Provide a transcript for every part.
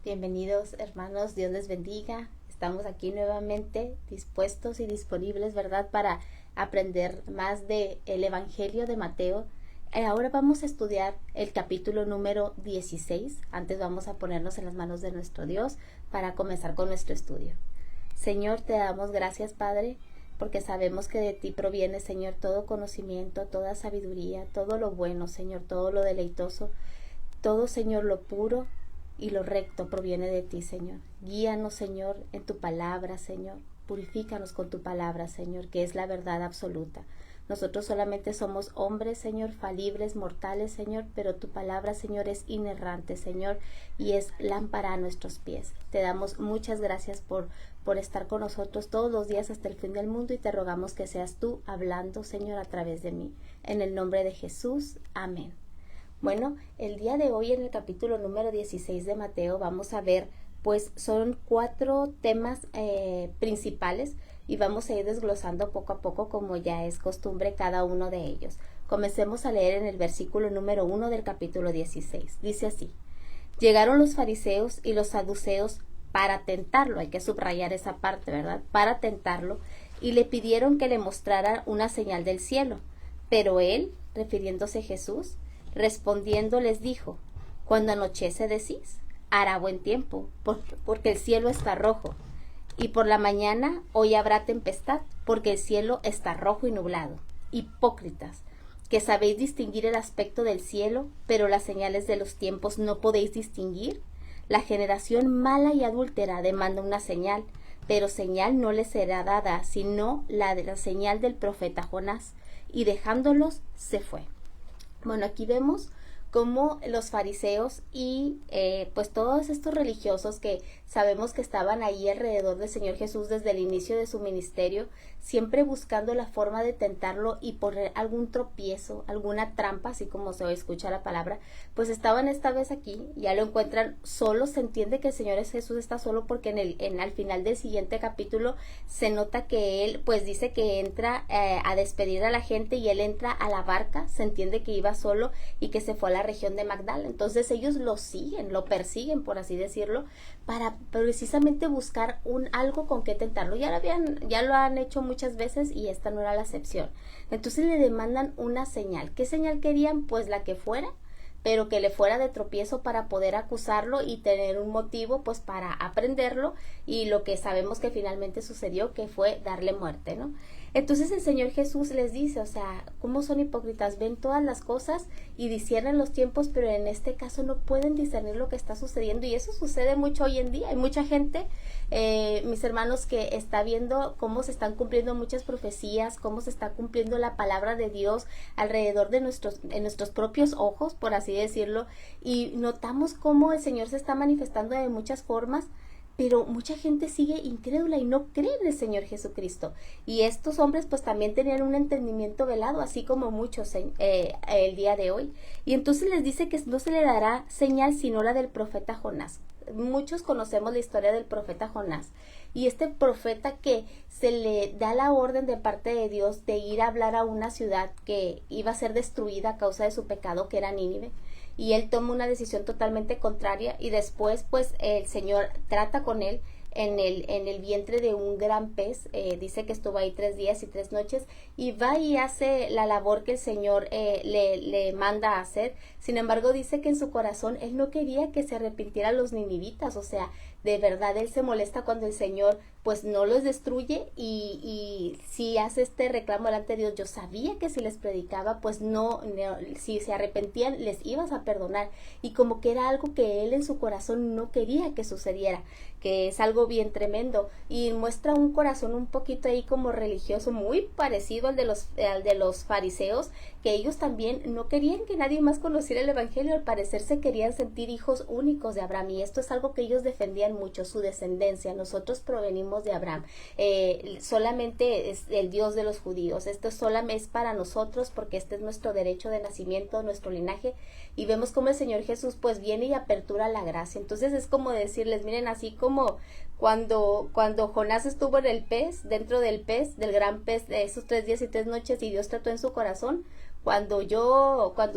Bienvenidos hermanos, Dios les bendiga. Estamos aquí nuevamente dispuestos y disponibles, ¿verdad?, para aprender más de el Evangelio de Mateo. Ahora vamos a estudiar el capítulo número 16. Antes vamos a ponernos en las manos de nuestro Dios para comenzar con nuestro estudio. Señor, te damos gracias, Padre, porque sabemos que de ti proviene, Señor, todo conocimiento, toda sabiduría, todo lo bueno, Señor, todo lo deleitoso, todo, Señor, lo puro y lo recto proviene de ti, Señor. Guíanos, Señor, en tu palabra, Señor. Purifícanos con tu palabra, Señor, que es la verdad absoluta. Nosotros solamente somos hombres, Señor, falibles, mortales, Señor, pero tu palabra, Señor, es inerrante, Señor, y es lámpara a nuestros pies. Te damos muchas gracias por estar con nosotros todos los días hasta el fin del mundo y te rogamos que seas tú hablando, Señor, a través de mí. En el nombre de Jesús, amén. Bueno, el día de hoy en el capítulo número 16 de Mateo vamos a ver, pues son 4 temas principales y vamos a ir desglosando poco a poco como ya es costumbre cada uno de ellos. Comencemos a leer en el versículo número 1 del capítulo 16. Dice así: Llegaron los fariseos y los saduceos para tentarlo, hay que subrayar esa parte, ¿verdad? Para tentarlo, y le pidieron que le mostrara una señal del cielo. Pero él, refiriéndose a Jesús, respondiendo les dijo: Cuando anochece decís, hará buen tiempo, porque el cielo está rojo, y por la mañana hoy habrá tempestad, porque el cielo está rojo y nublado. Hipócritas, que sabéis distinguir el aspecto del cielo, pero las señales de los tiempos no podéis distinguir. La generación mala y adúltera demanda una señal, pero señal no les será dada, sino la de la señal del profeta Jonás. Y dejándolos, se fue. Bueno, aquí vemos cómo los fariseos y pues todos estos religiosos que sabemos que estaban ahí alrededor del Señor Jesús desde el inicio de su ministerio, siempre buscando la forma de tentarlo y poner algún tropiezo, alguna trampa, así como se escucha la palabra, pues estaban esta vez aquí, ya lo encuentran solo. Se entiende que el Señor Jesús está solo porque al final del siguiente capítulo se nota que él pues dice que entra a despedir a la gente y él entra a la barca. Se entiende que iba solo y que se fue a la región de Magdala. Entonces ellos lo siguen, lo persiguen, por así decirlo, para precisamente buscar algo con que tentarlo. Ya lo han hecho muchas veces y esta no era la excepción. Entonces le demandan una señal. ¿Qué señal querían? Pues la que fuera, pero que le fuera de tropiezo para poder acusarlo y tener un motivo pues para aprenderlo, y lo que sabemos que finalmente sucedió, que fue darle muerte, ¿no? Entonces el Señor Jesús les dice, o sea, ¿cómo son hipócritas? Ven todas las cosas y disciernen los tiempos, pero en este caso no pueden discernir lo que está sucediendo, y eso sucede mucho hoy en día. Hay mucha gente, mis hermanos, que está viendo cómo se están cumpliendo muchas profecías, cómo se está cumpliendo la palabra de Dios alrededor de en nuestros propios ojos, por así decirlo, y notamos cómo el Señor se está manifestando de muchas formas, pero mucha gente sigue incrédula y no cree en el Señor Jesucristo. Y estos hombres pues también tenían un entendimiento velado, así como muchos el día de hoy. Y entonces les dice que no se le dará señal sino la del profeta Jonás. Muchos conocemos la historia del profeta Jonás, y este profeta que se le da la orden de parte de Dios de ir a hablar a una ciudad que iba a ser destruida a causa de su pecado, que era Nínive, y él toma una decisión totalmente contraria, y después pues el Señor trata con él en el vientre de un gran pez. Dice que estuvo ahí 3 días y 3 noches, y va y hace la labor que el Señor le manda a hacer. Sin embargo, dice que en su corazón él no quería que se arrepintieran los ninivitas. O sea, de verdad él se molesta cuando el Señor pues no los destruye, y si hace este reclamo delante de Dios: yo sabía que si les predicaba pues no, si se arrepentían les ibas a perdonar, y como que era algo que él en su corazón no quería que sucediera, que es algo bien tremendo, y muestra un corazón un poquito ahí como religioso, muy parecido al de los fariseos, que ellos también no querían que nadie más conociera el evangelio. Al parecer se querían sentir hijos únicos de Abraham, y esto es algo que ellos defendían mucho, su descendencia. Nosotros provenimos de Abraham, solamente es el Dios de los judíos, esto solamente es para nosotros porque este es nuestro derecho de nacimiento, nuestro linaje. Y vemos como el Señor Jesús pues viene y apertura la gracia. Entonces es como decirles: miren, así como cuando Jonás estuvo en el pez, dentro del pez, del gran pez, de esos 3 días y 3 noches, y Dios trató en su corazón, cuando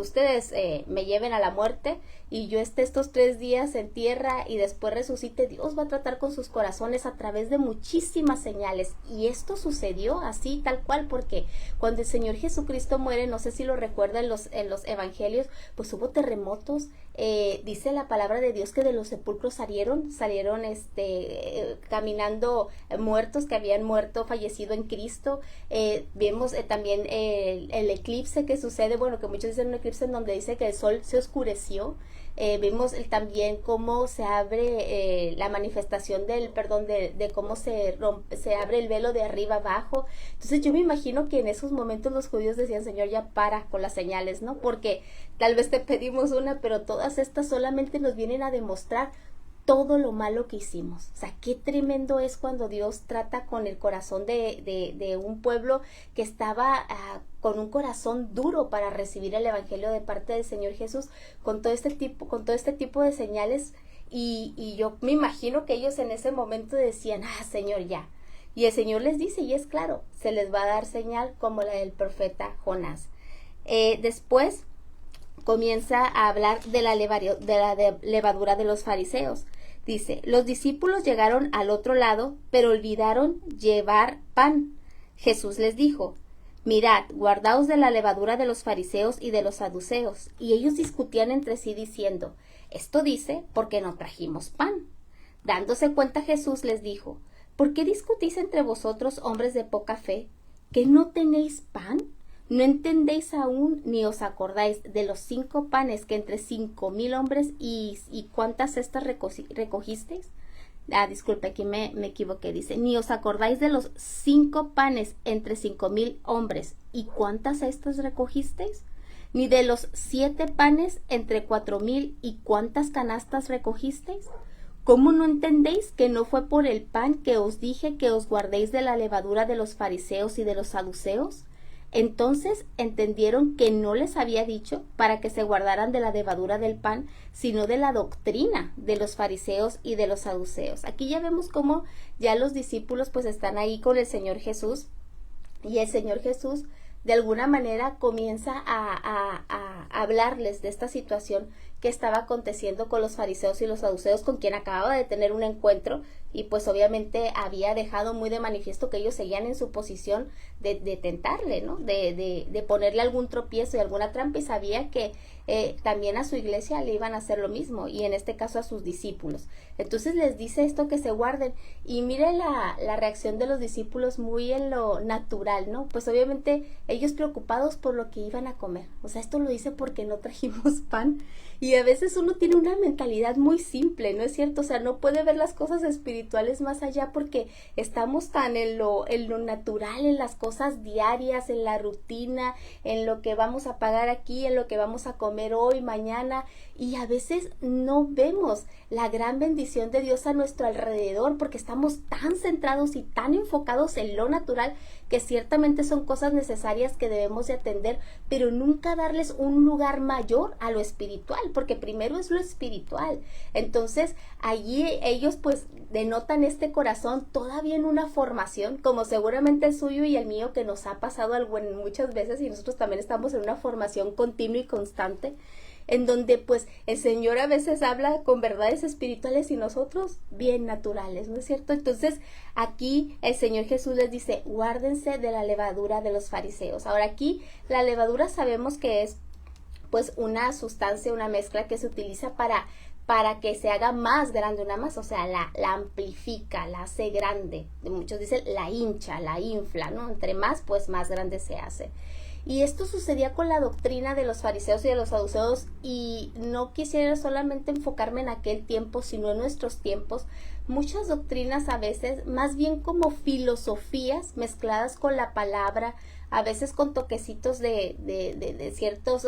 ustedes me lleven a la muerte y yo esté estos 3 días en tierra y después resucite, Dios va a tratar con sus corazones a través de muchísimas señales. Y esto sucedió así, tal cual, porque cuando el Señor Jesucristo muere, no sé si lo recuerdan en los evangelios, pues hubo terremotos. Dice la palabra de Dios que de los sepulcros salieron caminando muertos que habían muerto, fallecido en Cristo. Vemos también el eclipse que sucede, bueno, que muchos dicen un eclipse en donde dice que el sol se oscureció. Vemos también cómo se abre la manifestación de cómo se abre el velo de arriba abajo. Entonces yo me imagino que en esos momentos los judíos decían, Señor, ya para con las señales, ¿no? Porque tal vez te pedimos una, pero todas estas solamente nos vienen a demostrar todo lo malo que hicimos. O sea, qué tremendo es cuando Dios trata con el corazón de un pueblo que estaba con un corazón duro para recibir el evangelio de parte del Señor Jesús, con todo este tipo de señales. Y yo me imagino que ellos en ese momento decían, Señor, ya. Y el Señor les dice, y es claro, se les va a dar señal como la del profeta Jonás. Después comienza a hablar de la levadura de los fariseos. Dice, los discípulos llegaron al otro lado, pero olvidaron llevar pan. Jesús les dijo, mirad, guardaos de la levadura de los fariseos y de los saduceos. Y ellos discutían entre sí diciendo, esto dice porque no trajimos pan. Dándose cuenta Jesús les dijo, ¿por qué discutís entre vosotros, hombres de poca fe, que no tenéis pan? ¿No entendéis aún ni os acordáis de los 5 panes que entre 5,000 hombres y cuántas cestas recogisteis? Disculpe, aquí me equivoqué, dice, ni os acordáis de los 5 panes entre 5,000 hombres y cuántas cestas recogisteis? Ni de los 7 panes entre 4,000 y cuántas canastas recogisteis? ¿Cómo no entendéis que no fue por el pan que os dije que os guardéis de la levadura de los fariseos y de los saduceos? Entonces entendieron que no les había dicho para que se guardaran de la levadura del pan, sino de la doctrina de los fariseos y de los saduceos. Aquí ya vemos cómo ya los discípulos pues están ahí con el Señor Jesús, y el Señor Jesús de alguna manera comienza a hablarles de esta situación que estaba aconteciendo con los fariseos y los saduceos, con quien acababa de tener un encuentro, y pues obviamente había dejado muy de manifiesto que ellos seguían en su posición de tentarle, ¿no? De ponerle algún tropiezo y alguna trampa, y sabía que también a su iglesia le iban a hacer lo mismo, y en este caso a sus discípulos. Entonces les dice esto, que se guarden, y mire la reacción de los discípulos muy en lo natural, ¿no? Pues obviamente ellos preocupados por lo que iban a comer. O sea, esto lo dice porque no trajimos pan, y a veces uno tiene una mentalidad muy simple, ¿no es cierto? O sea, no puede ver las cosas espirituales más allá porque estamos tan en lo natural, en las cosas diarias, en la rutina, en lo que vamos a pagar aquí, en lo que vamos a comer hoy, mañana, y a veces no vemos la gran bendición de Dios a nuestro alrededor porque estamos tan centrados y tan enfocados en lo natural, que ciertamente son cosas necesarias que debemos de atender, pero nunca darles un lugar mayor a lo espiritual, porque primero es lo espiritual. Entonces allí ellos pues denotan este corazón todavía en una formación, como seguramente el suyo y el mío, que nos ha pasado algo muchas veces, y nosotros también estamos en una formación continua y constante, en donde pues el Señor a veces habla con verdades espirituales y nosotros bien naturales, ¿no es cierto? Entonces aquí el Señor Jesús les dice, guárdense de la levadura de los fariseos. Ahora aquí la levadura sabemos que es pues una sustancia, una mezcla que se utiliza para que se haga más grande una masa, o sea, la amplifica, la hace grande. Muchos dicen la hincha, la infla, ¿no? Entre más, pues más grande se hace. Y esto sucedía con la doctrina de los fariseos y de los saduceos, y no quisiera solamente enfocarme en aquel tiempo, sino en nuestros tiempos. Muchas doctrinas a veces, más bien como filosofías mezcladas con la palabra, a veces con toquecitos de ciertas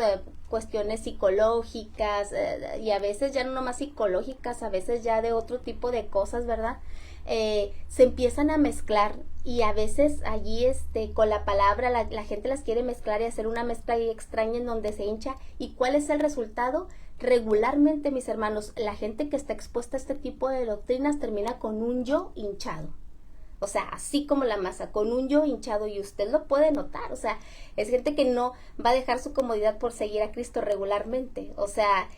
cuestiones psicológicas, y a veces ya no nomás psicológicas, a veces ya de otro tipo de cosas, ¿verdad? Se empiezan a mezclar, y a veces allí con la palabra la gente las quiere mezclar y hacer una mezcla extraña en donde se hincha. ¿Y cuál es el resultado? Regularmente, mis hermanos, la gente que está expuesta a este tipo de doctrinas termina con un yo hinchado. O sea, así como la masa, con un yo hinchado, y usted lo puede notar. O sea, es gente que no va a dejar su comodidad por seguir a Cristo regularmente. O sea,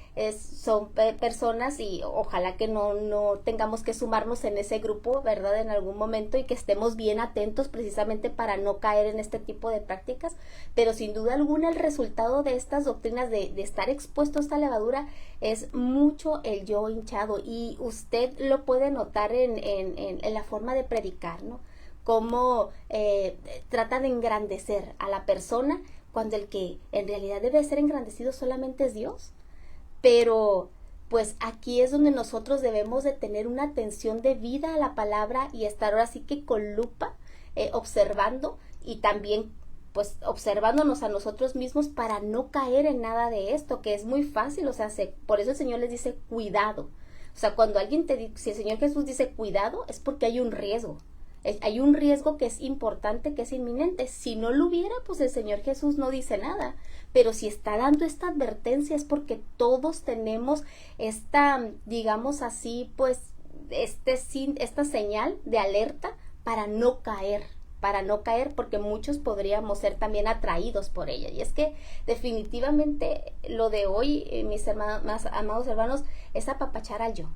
son personas, y ojalá que no tengamos que sumarnos en ese grupo, ¿verdad? En algún momento, y que estemos bien atentos precisamente para no caer en este tipo de prácticas. Pero sin duda alguna el resultado de estas doctrinas de estar expuesto a esta levadura es mucho el yo hinchado, y usted lo puede notar en la forma de predicar, ¿no? Cómo trata de engrandecer a la persona cuando el que en realidad debe ser engrandecido solamente es Dios. Pero pues aquí es donde nosotros debemos de tener una atención debida a la palabra y estar ahora sí que con lupa observando, y también pues observándonos a nosotros mismos para no caer en nada de esto, que es muy fácil. O sea, por eso el Señor les dice cuidado. O sea, cuando alguien te dice, si el Señor Jesús dice cuidado, es porque hay un riesgo. Hay un riesgo que es importante, que es inminente. Si no lo hubiera, pues el Señor Jesús no dice nada. Pero si está dando esta advertencia es porque todos tenemos esta, digamos así, pues esta señal de alerta para no caer, porque muchos podríamos ser también atraídos por ella. Y es que definitivamente lo de hoy, mis hermanos, más amados hermanos, es apapachar al yo.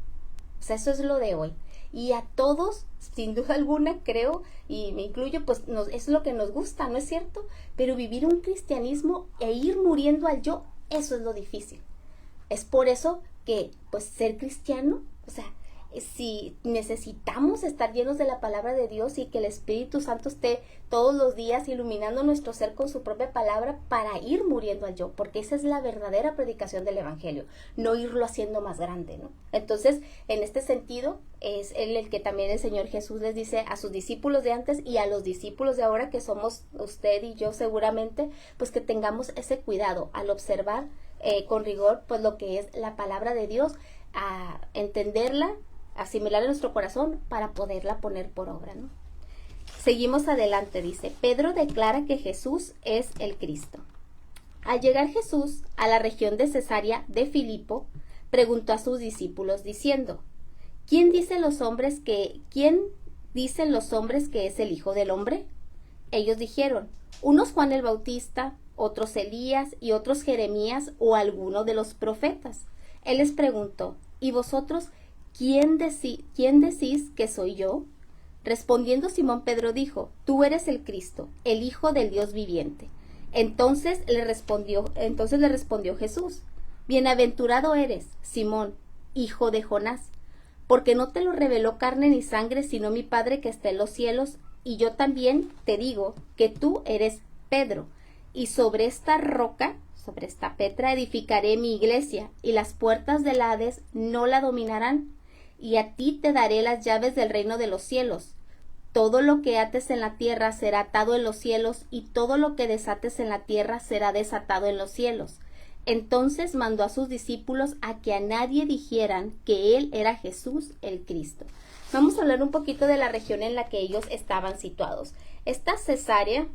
O sea, eso es lo de hoy. Y a todos, sin duda alguna, creo, y me incluyo, pues es lo que nos gusta, ¿no es cierto? Pero vivir un cristianismo e ir muriendo al yo, eso es lo difícil. Es por eso que, pues, ser cristiano, o sea, si necesitamos estar llenos de la palabra de Dios y que el Espíritu Santo esté todos los días iluminando nuestro ser con su propia palabra para ir muriendo al yo, porque esa es la verdadera predicación del Evangelio, no irlo haciendo más grande, ¿no? Entonces, en este sentido, es el que también el Señor Jesús les dice a sus discípulos de antes y a los discípulos de ahora, que somos usted y yo seguramente, pues que tengamos ese cuidado al observar con rigor pues lo que es la palabra de Dios, a entenderla, asimilar en nuestro corazón para poderla poner por obra, ¿no? Seguimos adelante, dice, Pedro declara que Jesús es el Cristo. Al llegar Jesús a la región de Cesarea de Filipo, preguntó a sus discípulos diciendo, ¿quién dicen los hombres que es el Hijo del Hombre? Ellos dijeron, unos Juan el Bautista, otros Elías y otros Jeremías o alguno de los profetas. Él les preguntó, ¿y vosotros ¿quién decís que soy yo? Respondiendo Simón Pedro dijo, tú eres el Cristo, el Hijo del Dios viviente. Entonces le respondió Jesús, bienaventurado eres, Simón, hijo de Jonás, porque no te lo reveló carne ni sangre, sino mi Padre que está en los cielos, y yo también te digo que tú eres Pedro, y sobre esta roca, sobre esta Petra, edificaré mi iglesia, y las puertas del Hades no la dominarán. Y a ti te daré las llaves del reino de los cielos. Todo lo que ates en la tierra será atado en los cielos, y todo lo que desates en la tierra será desatado en los cielos. Entonces mandó a sus discípulos a que a nadie dijeran que él era Jesús el Cristo. Vamos a hablar un poquito de la región en la que ellos estaban situados. Esta Cesarea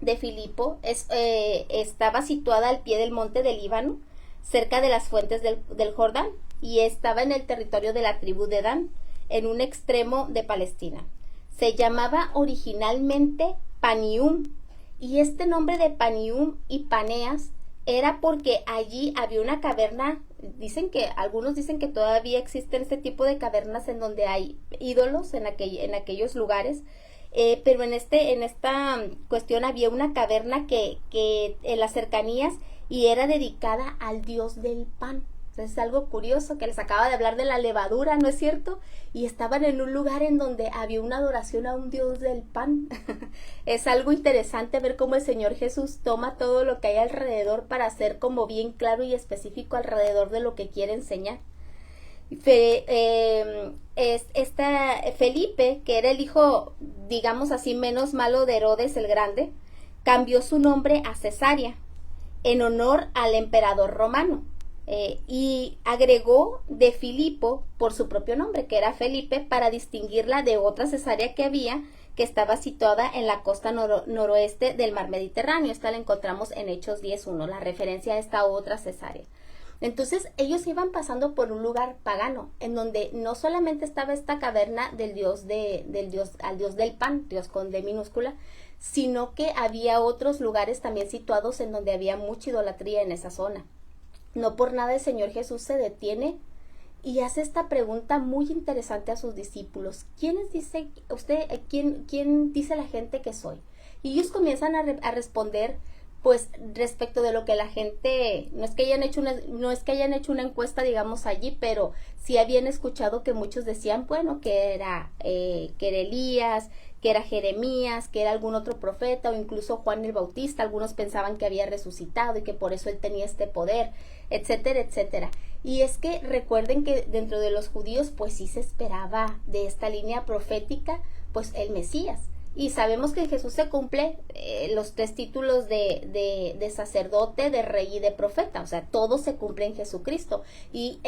de Filipo estaba situada al pie del monte del Líbano, cerca de las fuentes del Jordán, y estaba en el territorio de la tribu de Dan, en un extremo de Palestina. Se llamaba originalmente Panium, y este nombre de Panium y Paneas era porque allí había una caverna. Algunos dicen que todavía existen este tipo de cavernas en donde hay ídolos en aquellos lugares, pero en esta cuestión había una caverna que en las cercanías, y era dedicada al dios del pan. Entonces es algo curioso que les acaba de hablar de la levadura, ¿no es cierto? Y estaban en un lugar en donde había una adoración a un dios del pan. Es algo interesante ver cómo el Señor Jesús toma todo lo que hay alrededor para ser como bien claro y específico alrededor de lo que quiere enseñar. Felipe, que era el hijo, digamos así, menos malo de Herodes el Grande, cambió su nombre a Cesarea en honor al emperador romano. Y agregó de Filipo por su propio nombre, que era Felipe, para distinguirla de otra Cesarea que había, que estaba situada en la costa noroeste del mar Mediterráneo. Esta la encontramos en Hechos 10:1, la referencia a esta otra Cesarea. Entonces ellos iban pasando por un lugar pagano, en donde no solamente estaba esta caverna del dios al dios del pan, Dios con D minúscula, sino que había otros lugares también situados en donde había mucha idolatría en esa zona. No por nada el Señor Jesús se detiene y hace esta pregunta muy interesante a sus discípulos. ¿Quién dice la gente que soy? Y ellos comienzan a responder, pues, respecto de lo que la gente, no es que hayan hecho una encuesta, digamos, allí, pero sí habían escuchado que muchos decían, bueno, que era Elías, que era Jeremías, que era algún otro profeta, o incluso Juan el Bautista. Algunos pensaban que había resucitado y que por eso él tenía este poder, etcétera, etcétera. Y es que recuerden que dentro de los judíos, pues sí se esperaba de esta línea profética, pues el Mesías. Y sabemos que en Jesús se cumple los 3 títulos de sacerdote, de rey y de profeta. O sea, todo se cumple en Jesucristo. Y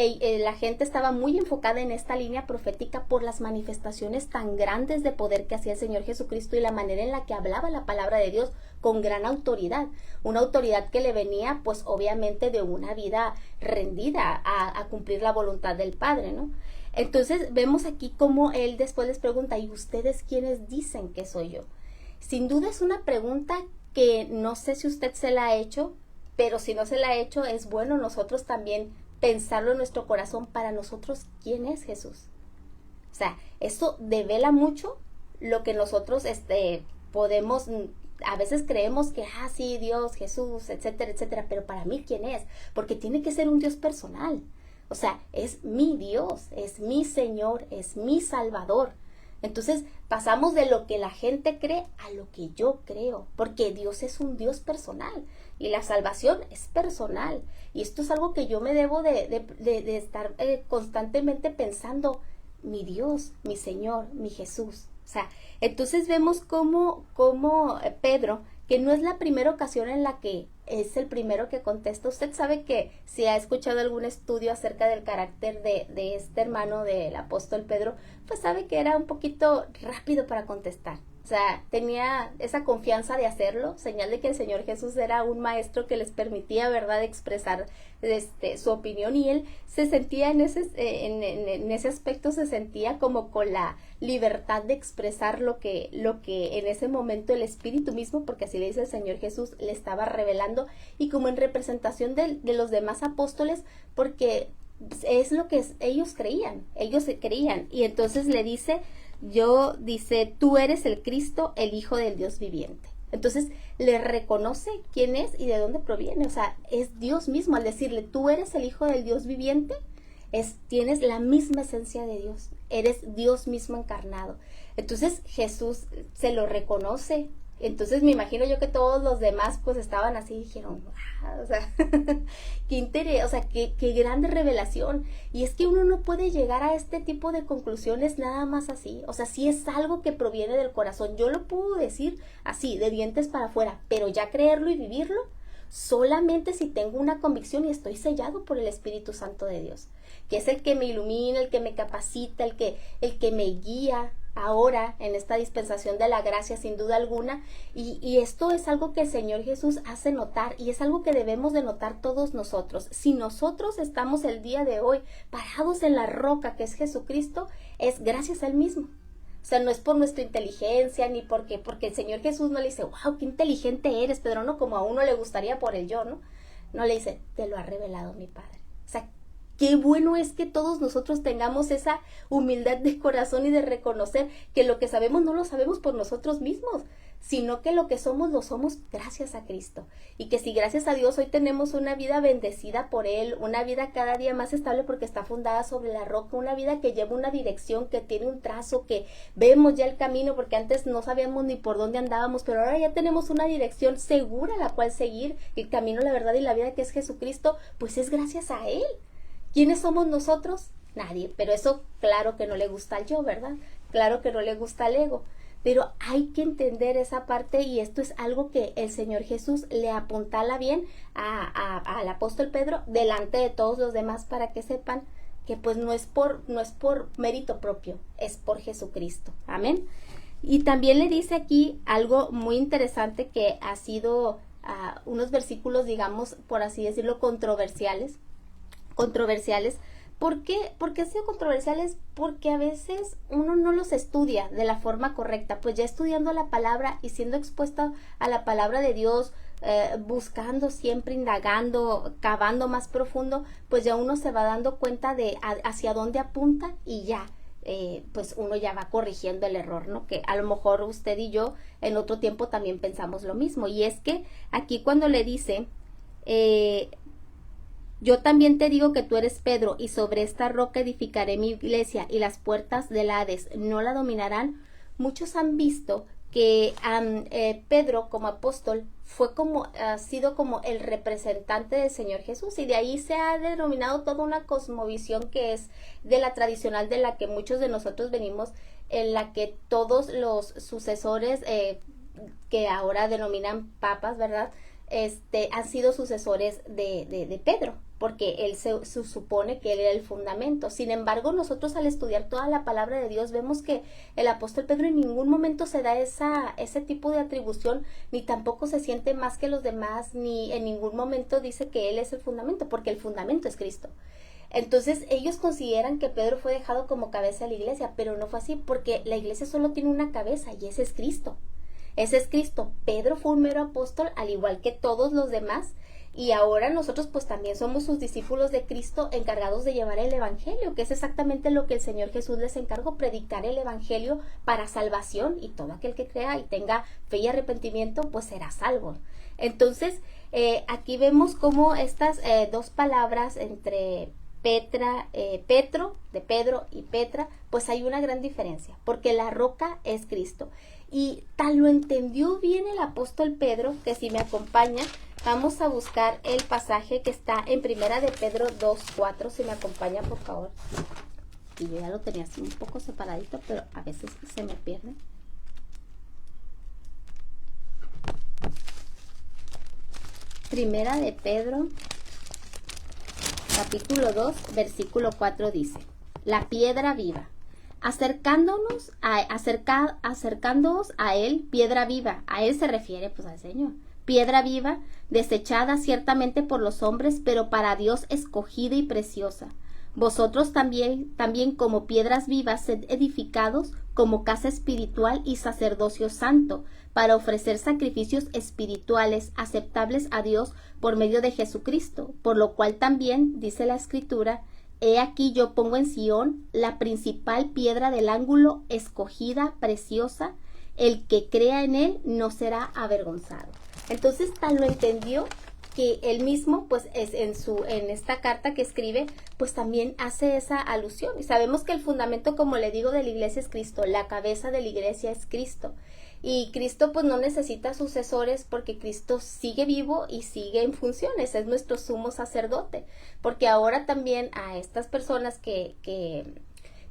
la gente estaba muy enfocada en esta línea profética por las manifestaciones tan grandes de poder que hacía el Señor Jesucristo y la manera en la que hablaba la palabra de Dios con gran autoridad. Una autoridad que le venía, pues obviamente, de una vida rendida a cumplir la voluntad del Padre, ¿no? Entonces vemos aquí cómo él después les pregunta, ¿y ustedes quiénes dicen que soy yo? Sin duda es una pregunta que no sé si usted se la ha hecho, pero si no se la ha hecho, es bueno nosotros también pensarlo en nuestro corazón para nosotros, ¿quién es Jesús? O sea, eso devela mucho lo que nosotros podemos, a veces creemos que, sí, Dios, Jesús, etcétera, etcétera, pero para mí, ¿quién es? Porque tiene que ser un Dios personal. O sea, es mi Dios, es mi Señor, es mi Salvador. Entonces pasamos de lo que la gente cree a lo que yo creo, porque Dios es un Dios personal y la salvación es personal. Y esto es algo que yo me debo de estar constantemente pensando, mi Dios, mi Señor, mi Jesús. O sea, entonces vemos cómo Pedro, que no es la primera ocasión en la que es el primero que contesta. Usted sabe que si ha escuchado algún estudio acerca del carácter de este hermano del apóstol Pedro, pues sabe que era un poquito rápido para contestar. O sea, tenía esa confianza de hacerlo, señal de que el Señor Jesús era un maestro que les permitía, ¿verdad?, expresar su opinión, y él se sentía en ese aspecto, se sentía como con la libertad de expresar lo que en ese momento el Espíritu mismo, porque así le dice el Señor Jesús, le estaba revelando, y como en representación de los demás apóstoles, porque es lo que ellos creían, y entonces le dice, tú eres el Cristo, el Hijo del Dios viviente. Entonces le reconoce quién es y de dónde proviene. O sea, es Dios mismo. Al decirle, tú eres el Hijo del Dios viviente, tienes la misma esencia de Dios. Eres Dios mismo encarnado. Entonces Jesús se lo reconoce. Entonces me imagino yo que todos los demás pues estaban así y dijeron, o sea, qué grande revelación. Y es que uno no puede llegar a este tipo de conclusiones nada más así. O sea, sí es algo que proviene del corazón. Yo lo puedo decir así, de dientes para afuera, pero ya creerlo y vivirlo solamente si tengo una convicción y estoy sellado por el Espíritu Santo de Dios, que es el que me ilumina, el que me capacita, el que me guía ahora en esta dispensación de la gracia, sin duda alguna. Y esto es algo que el Señor Jesús hace notar, y es algo que debemos de notar todos nosotros. Si nosotros estamos el día de hoy parados en la roca que es Jesucristo, es gracias a Él mismo. O sea, no es por nuestra inteligencia, ni porque el Señor Jesús no le dice, wow, qué inteligente eres, Pedro, no, como a uno le gustaría por el yo, ¿no? No le dice, te lo ha revelado mi Padre. O sea, qué bueno es que todos nosotros tengamos esa humildad de corazón y de reconocer que lo que sabemos no lo sabemos por nosotros mismos, sino que lo que somos lo somos gracias a Cristo. Y que si gracias a Dios hoy tenemos una vida bendecida por Él, una vida cada día más estable porque está fundada sobre la roca, una vida que lleva una dirección, que tiene un trazo, que vemos ya el camino, porque antes no sabíamos ni por dónde andábamos, pero ahora ya tenemos una dirección segura la cual seguir, el camino, la verdad y la vida que es Jesucristo, pues es gracias a Él. ¿Quiénes somos nosotros? Nadie, pero eso claro que no le gusta al yo, ¿verdad? Claro que no le gusta al ego, pero hay que entender esa parte, y esto es algo que el Señor Jesús le apuntala bien al apóstol Pedro delante de todos los demás, para que sepan que pues no es por mérito propio, es por Jesucristo. Amén. Y también le dice aquí algo muy interesante que ha sido unos versículos, digamos, por así decirlo, controversiales. controversiales. ¿Por qué? ¿Por qué han sido controversiales? Porque a veces uno no los estudia de la forma correcta. Pues ya estudiando la palabra y siendo expuesta a la palabra de Dios, buscando siempre, indagando, cavando más profundo, pues ya uno se va dando cuenta de hacia dónde apunta y ya. Pues uno ya va corrigiendo el error, ¿no? Que a lo mejor usted y yo en otro tiempo también pensamos lo mismo. Y es que aquí cuando le dice, yo también te digo que tú eres Pedro, y sobre esta roca edificaré mi iglesia, y las puertas del Hades no la dominarán. Muchos han visto que Pedro como apóstol fue como, ha sido como el representante del Señor Jesús, y de ahí se ha denominado toda una cosmovisión que es de la tradicional de la que muchos de nosotros venimos, en la que todos los sucesores que ahora denominan papas, ¿verdad? Han sido sucesores de Pedro, porque él se supone que él era el fundamento. Sin embargo, nosotros al estudiar toda la palabra de Dios vemos que el apóstol Pedro en ningún momento se da ese tipo de atribución, ni tampoco se siente más que los demás, ni en ningún momento dice que él es el fundamento, porque el fundamento es Cristo. Entonces ellos consideran que Pedro fue dejado como cabeza de la iglesia, pero no fue así, porque la iglesia solo tiene una cabeza y ese es Cristo. Ese es Cristo. Pedro fue un mero apóstol, al igual que todos los demás, y ahora nosotros pues también somos sus discípulos de Cristo, encargados de llevar el evangelio, que es exactamente lo que el Señor Jesús les encargó, predicar el evangelio para salvación, y todo aquel que crea y tenga fe y arrepentimiento pues será salvo. Entonces aquí vemos cómo estas dos palabras entre Petro, de Pedro, y Petra, pues hay una gran diferencia, porque la roca es Cristo. Y tal lo entendió bien el apóstol Pedro, que si me acompaña, vamos a buscar el pasaje que está en Primera de Pedro 2:4, si me acompaña por favor. Y yo ya lo tenía así un poco separadito, pero a veces se me pierde. Primera de Pedro, capítulo 2, versículo 4 dice: la piedra viva. Acercándoos a él, piedra viva. A él se refiere pues al Señor. Piedra viva, desechada ciertamente por los hombres, pero para Dios escogida y preciosa. Vosotros también como piedras vivas, sed edificados como casa espiritual y sacerdocio santo, para ofrecer sacrificios espirituales aceptables a Dios por medio de Jesucristo, por lo cual también, dice la Escritura, he aquí yo pongo en Sión la principal piedra del ángulo, escogida, preciosa, el que crea en él no será avergonzado. Entonces tal lo entendió que él mismo pues en esta carta que escribe pues también hace esa alusión, y sabemos que el fundamento, como le digo, de la iglesia es Cristo, la cabeza de la iglesia es Cristo. Y Cristo pues no necesita sucesores, porque Cristo sigue vivo y sigue en funciones, es nuestro sumo sacerdote. Porque ahora también a estas personas que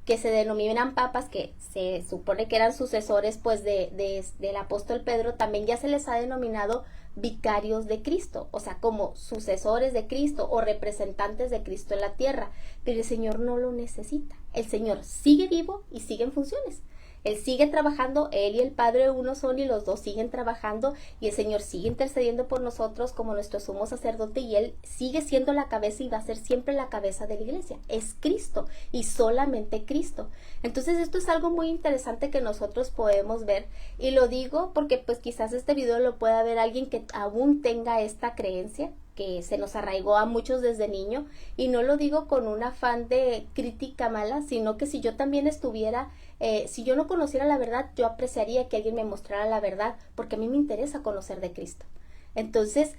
se denominan papas, que se supone que eran sucesores pues del apóstol Pedro, también ya se les ha denominado vicarios de Cristo, o sea, como sucesores de Cristo o representantes de Cristo en la tierra. Pero el Señor no lo necesita, el Señor sigue vivo y sigue en funciones. Él sigue trabajando, Él y el Padre uno son, y los dos siguen trabajando, y el Señor sigue intercediendo por nosotros como nuestro sumo sacerdote, y Él sigue siendo la cabeza y va a ser siempre la cabeza de la iglesia. Es Cristo y solamente Cristo. Entonces esto es algo muy interesante que nosotros podemos ver, y lo digo porque pues quizás este video lo pueda ver alguien que aún tenga esta creencia, que se nos arraigó a muchos desde niño, y no lo digo con un afán de crítica mala, sino que si yo también estuviera, si yo no conociera la verdad, yo apreciaría que alguien me mostrara la verdad, porque a mí me interesa conocer de Cristo. Entonces,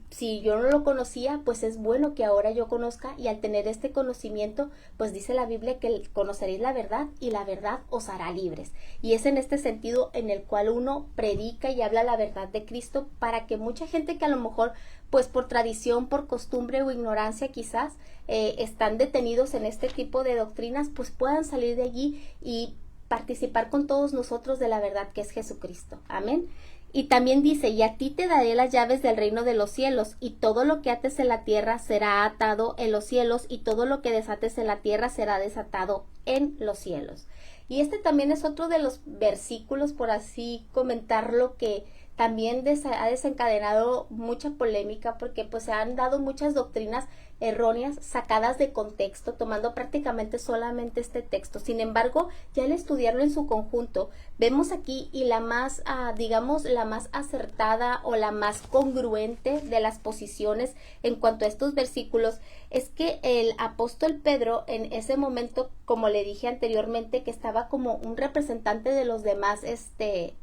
si yo no lo conocía, pues es bueno que ahora yo conozca, y al tener este conocimiento, pues dice la Biblia que conoceréis la verdad y la verdad os hará libres. Y es en este sentido en el cual uno predica y habla la verdad de Cristo, para que mucha gente que a lo mejor, pues por tradición, por costumbre o ignorancia quizás, están detenidos en este tipo de doctrinas, pues puedan salir de allí y participar con todos nosotros de la verdad que es Jesucristo. Amén. Y también dice: y a ti te daré las llaves del reino de los cielos, y todo lo que ates en la tierra será atado en los cielos, y todo lo que desates en la tierra será desatado en los cielos. Y este también es otro de los versículos, por así comentarlo, que también ha desencadenado mucha polémica, porque pues se han dado muchas doctrinas erróneas, sacadas de contexto, tomando prácticamente solamente este texto. Sin embargo, ya al estudiarlo en su conjunto, vemos aquí y la más, digamos, la más acertada o la más congruente de las posiciones en cuanto a estos versículos es que el apóstol Pedro en ese momento, como le dije anteriormente, que estaba como un representante de los demás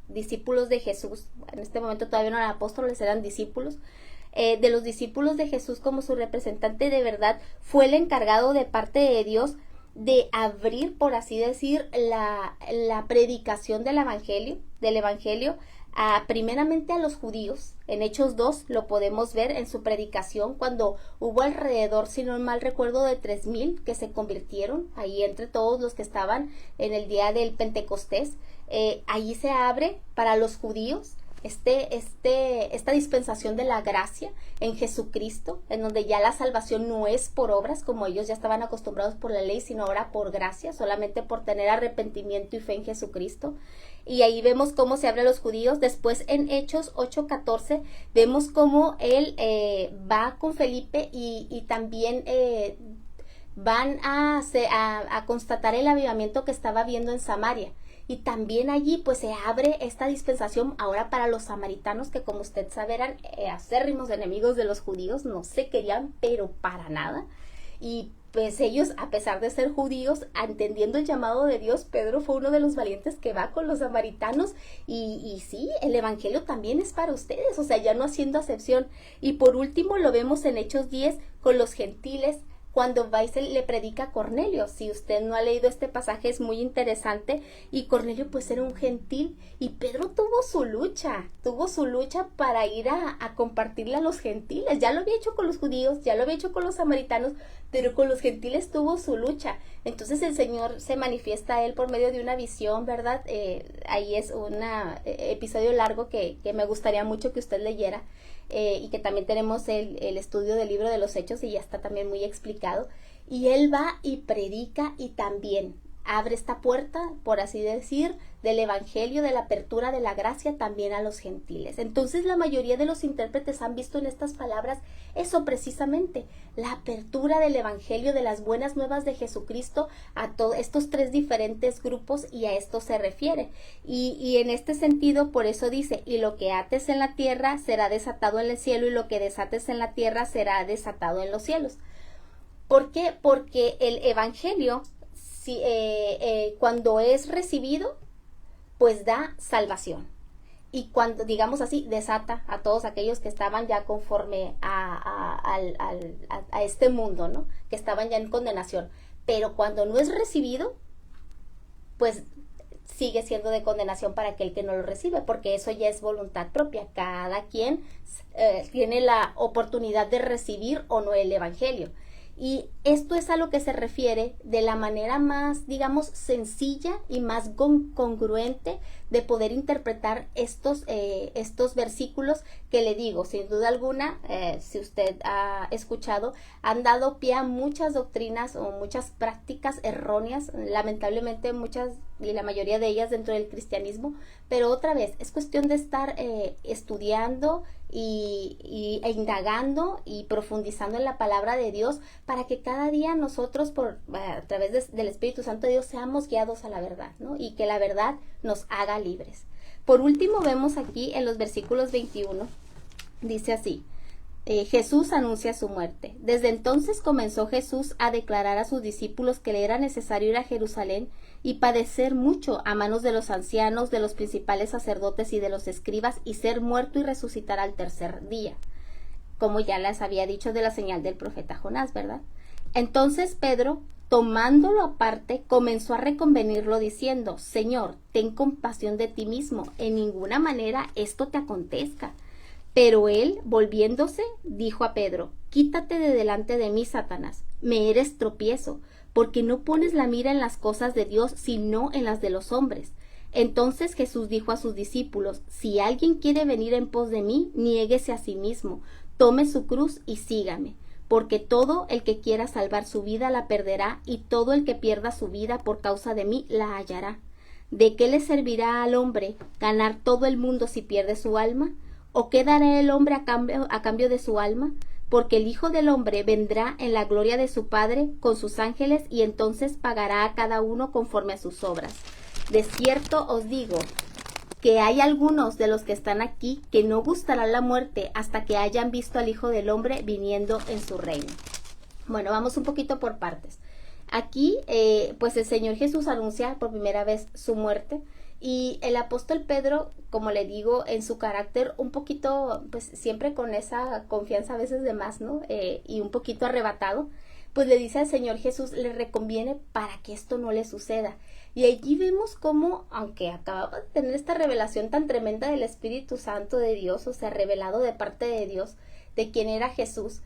discípulos de Jesús. En este momento todavía no eran apóstoles, eran discípulos. De los discípulos de Jesús como su representante, de verdad fue el encargado de parte de Dios de abrir, por así decir, la predicación del evangelio primeramente a los judíos. En Hechos 2 lo podemos ver en su predicación, cuando hubo alrededor, si no mal recuerdo, de 3,000 que se convirtieron, ahí entre todos los que estaban en el día del Pentecostés. Allí se abre para los judíos esta dispensación de la gracia en Jesucristo, en donde ya la salvación no es por obras, como ellos ya estaban acostumbrados por la ley, sino ahora por gracia, solamente por tener arrepentimiento y fe en Jesucristo. Y ahí vemos cómo se abre a los judíos. Después en Hechos 8:14 vemos cómo él va con Felipe y también van a constatar el avivamiento que estaba habiendo en Samaria. Y también allí pues se abre esta dispensación ahora para los samaritanos, que como usted sabe eran acérrimos enemigos de los judíos, no se querían pero para nada. Y pues ellos, a pesar de ser judíos, entendiendo el llamado de Dios, Pedro fue uno de los valientes que va con los samaritanos y sí, el evangelio también es para ustedes, o sea, ya no haciendo acepción. Y por último lo vemos en Hechos 10 con los gentiles, cuando va y le predica a Cornelio. Si usted no ha leído este pasaje, es muy interesante. Y Cornelio pues era un gentil, y Pedro tuvo su lucha para ir a compartirle a los gentiles. Ya lo había hecho con los judíos, ya lo había hecho con los samaritanos, pero con los gentiles tuvo su lucha. Entonces el Señor se manifiesta a él por medio de una visión, ¿verdad? Ahí es un episodio largo que me gustaría mucho que usted leyera. Y que también tenemos el estudio del libro de los Hechos, y ya está también muy explicado. Y él va y predica, y también abre esta puerta, por así decir, del evangelio, de la apertura de la gracia también a los gentiles. Entonces la mayoría de los intérpretes han visto en estas palabras eso precisamente, la apertura del evangelio, de las buenas nuevas de Jesucristo a todos estos tres diferentes grupos, y a esto se refiere. Y en este sentido, por eso dice, y lo que ates en la tierra será desatado en el cielo, y lo que desates en la tierra será desatado en los cielos. ¿Por qué? Porque el evangelio, cuando es recibido, pues da salvación. Y cuando, digamos así, desata a todos aquellos que estaban ya conforme a este mundo, ¿no? Que estaban ya en condenación. Pero cuando no es recibido, pues sigue siendo de condenación para aquel que no lo recibe, porque eso ya es voluntad propia. Cada quien tiene la oportunidad de recibir o no el evangelio. Y esto es a lo que se refiere de la manera más, digamos, sencilla y más congruente de poder interpretar estos versículos que le digo, sin duda alguna, si usted ha escuchado, han dado pie a muchas doctrinas o muchas prácticas erróneas, lamentablemente muchas y la mayoría de ellas dentro del cristianismo, pero otra vez es cuestión de estar estudiando e indagando y profundizando en la palabra de Dios, para que cada día nosotros a través del Espíritu Santo de Dios seamos guiados a la verdad, ¿no? Y que la verdad nos haga libres. Por último, vemos aquí en los versículos 21, dice así: Jesús anuncia su muerte. Desde entonces comenzó Jesús a declarar a sus discípulos que le era necesario ir a Jerusalén y padecer mucho a manos de los ancianos, de los principales sacerdotes y de los escribas, y ser muerto y resucitar al tercer día, como ya les había dicho de la señal del profeta Jonás, ¿verdad? Entonces Pedro, tomándolo aparte, comenzó a reconvenirlo diciendo: Señor, ten compasión de ti mismo, en ninguna manera esto te acontezca. Pero él, volviéndose, dijo a Pedro: Quítate de delante de mí, Satanás, me eres tropiezo, porque no pones la mira en las cosas de Dios, sino en las de los hombres. Entonces Jesús dijo a sus discípulos: Si alguien quiere venir en pos de mí, niéguese a sí mismo, tome su cruz y sígame. Porque todo el que quiera salvar su vida la perderá, y todo el que pierda su vida por causa de mí la hallará. ¿De qué le servirá al hombre ganar todo el mundo si pierde su alma? ¿O qué dará el hombre a cambio de su alma? porque el Hijo del Hombre vendrá en la gloria de su Padre con sus ángeles, y entonces pagará a cada uno conforme a sus obras. De cierto os digo que hay algunos de los que están aquí que no gustarán la muerte hasta que hayan visto al Hijo del Hombre viniendo en su reino. Bueno, vamos un poquito por partes. Aquí, pues el Señor Jesús anuncia por primera vez su muerte, y el apóstol Pedro, como le digo, en su carácter un poquito, pues siempre con esa confianza a veces de más, ¿no? Y un poquito arrebatado, pues le dice al Señor Jesús, le reconviene para que esto no le suceda. Y allí vemos cómo, aunque acababa de tener esta revelación tan tremenda del Espíritu Santo de Dios, o sea, revelado de parte de Dios, de quién era Jesús,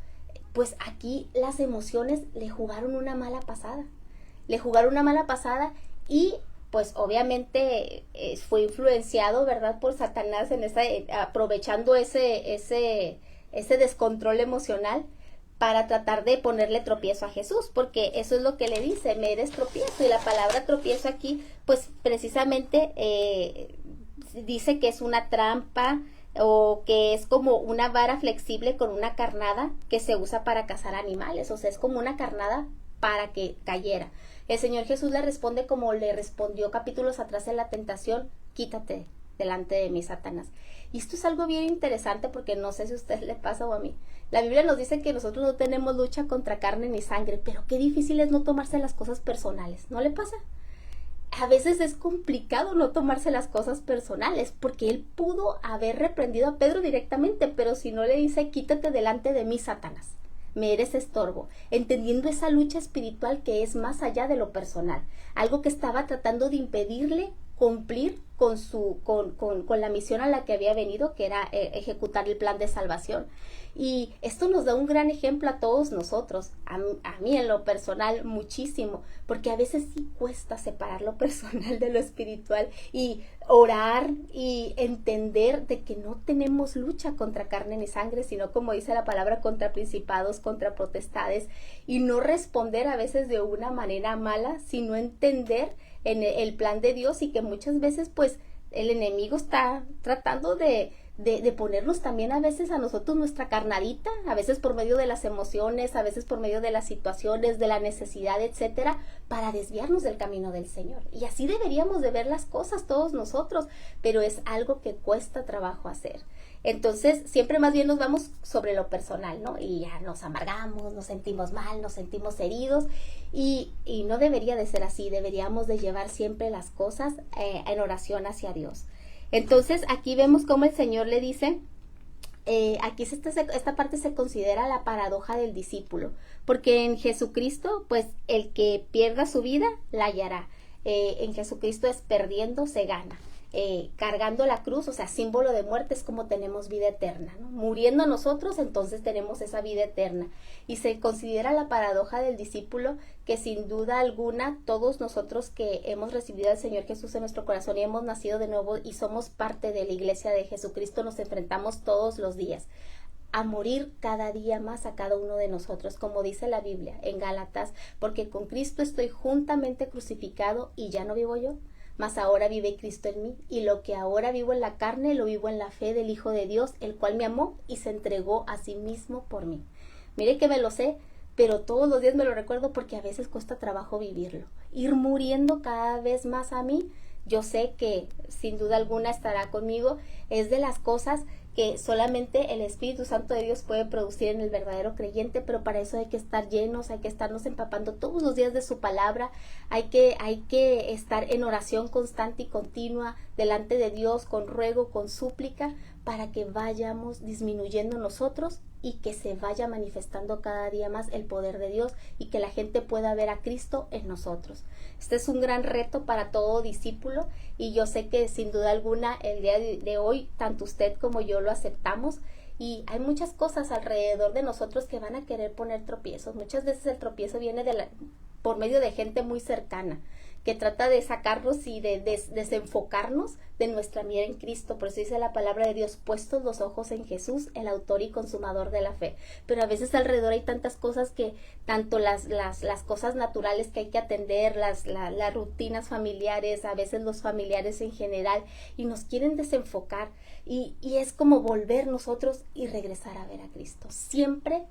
pues aquí las emociones le jugaron una mala pasada. Le jugaron una mala pasada, y pues obviamente fue influenciado, ¿verdad?, por Satanás en aprovechando ese descontrol emocional para tratar de ponerle tropiezo a Jesús, porque eso es lo que le dice, me eres tropiezo, y la palabra tropiezo aquí, pues precisamente dice que es una trampa, o que es como una vara flexible con una carnada que se usa para cazar animales, o sea, es como una carnada para que cayera. El Señor Jesús le responde como le respondió capítulos atrás en la tentación, quítate delante de mí, Satanás. Y esto es algo bien interesante, porque no sé si a usted le pasa o a mí. La Biblia nos dice que nosotros no tenemos lucha contra carne ni sangre, pero qué difícil es no tomarse las cosas personales, ¿no le pasa? A veces es complicado no tomarse las cosas personales, porque él pudo haber reprendido a Pedro directamente, pero si no le dice, quítate delante de mí, Satanás, me eres estorbo, entendiendo esa lucha espiritual que es más allá de lo personal, algo que estaba tratando de impedirle cumplir con la misión a la que había venido, que era ejecutar el plan de salvación. Y esto nos da un gran ejemplo a todos nosotros, a mí en lo personal muchísimo, porque a veces sí cuesta separar lo personal de lo espiritual, y orar y entender de que no tenemos lucha contra carne ni sangre, sino, como dice la palabra, contra principados, contra potestades, y no responder a veces de una manera mala, sino entender en el plan de Dios, y que muchas veces pues el enemigo está tratando de ponernos también a veces a nosotros nuestra carnadita, a veces por medio de las emociones, a veces por medio de las situaciones, de la necesidad, etcétera, para desviarnos del camino del Señor. Y así deberíamos de ver las cosas todos nosotros, pero es algo que cuesta trabajo hacer. Entonces, siempre más bien nos vamos sobre lo personal, ¿no? Y ya nos amargamos, nos sentimos mal, nos sentimos heridos, y no debería de ser así. Deberíamos de llevar siempre las cosas en oración hacia Dios. Entonces, aquí vemos cómo el Señor le dice, aquí esta parte se considera la paradoja del discípulo, porque en Jesucristo, pues el que pierda su vida, la hallará. En Jesucristo es perdiendo, se gana. Cargando la cruz, o sea, símbolo de muerte, es como tenemos vida eterna, ¿no? Muriendo nosotros, entonces tenemos esa vida eterna. Y se considera la paradoja del discípulo, que sin duda alguna todos nosotros que hemos recibido al Señor Jesús en nuestro corazón y hemos nacido de nuevo y somos parte de la iglesia de Jesucristo, nos enfrentamos todos los días a morir cada día más a cada uno de nosotros, como dice la Biblia en Gálatas, porque con Cristo estoy juntamente crucificado, y ya no vivo yo, mas ahora vive Cristo en mí, y lo que ahora vivo en la carne, lo vivo en la fe del Hijo de Dios, el cual me amó y se entregó a sí mismo por mí. Mire que me lo sé, pero todos los días me lo recuerdo, porque a veces cuesta trabajo vivirlo. Ir muriendo cada vez más a mí, yo sé que sin duda alguna estará conmigo, es de las cosas que solamente el Espíritu Santo de Dios puede producir en el verdadero creyente, pero para eso hay que estar llenos, hay que estarnos empapando todos los días de su palabra, hay que estar en oración constante y continua delante de Dios, con ruego, con súplica, para que vayamos disminuyendo nosotros y que se vaya manifestando cada día más el poder de Dios, y que la gente pueda ver a Cristo en nosotros. Este es un gran reto para todo discípulo, y yo sé que sin duda alguna el día de hoy tanto usted como yo lo aceptamos, y hay muchas cosas alrededor de nosotros que van a querer poner tropiezos. Muchas veces el tropiezo viene por medio de gente muy cercana, que trata de sacarnos y de desenfocarnos de nuestra mirada en Cristo. Por eso dice la palabra de Dios, puestos los ojos en Jesús, el autor y consumador de la fe. Pero a veces alrededor hay tantas cosas que, tanto las cosas naturales que hay que atender, las rutinas familiares, a veces los familiares en general, y nos quieren desenfocar. Y es como volver nosotros y regresar a ver a Cristo. Siempre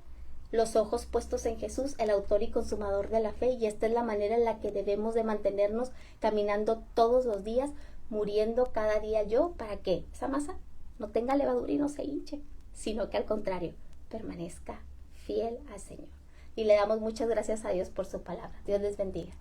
los ojos puestos en Jesús, el autor y consumador de la fe, y esta es la manera en la que debemos de mantenernos caminando todos los días, muriendo cada día yo, para que esa masa no tenga levadura y no se hinche, sino que al contrario, permanezca fiel al Señor. Y le damos muchas gracias a Dios por su palabra. Dios les bendiga.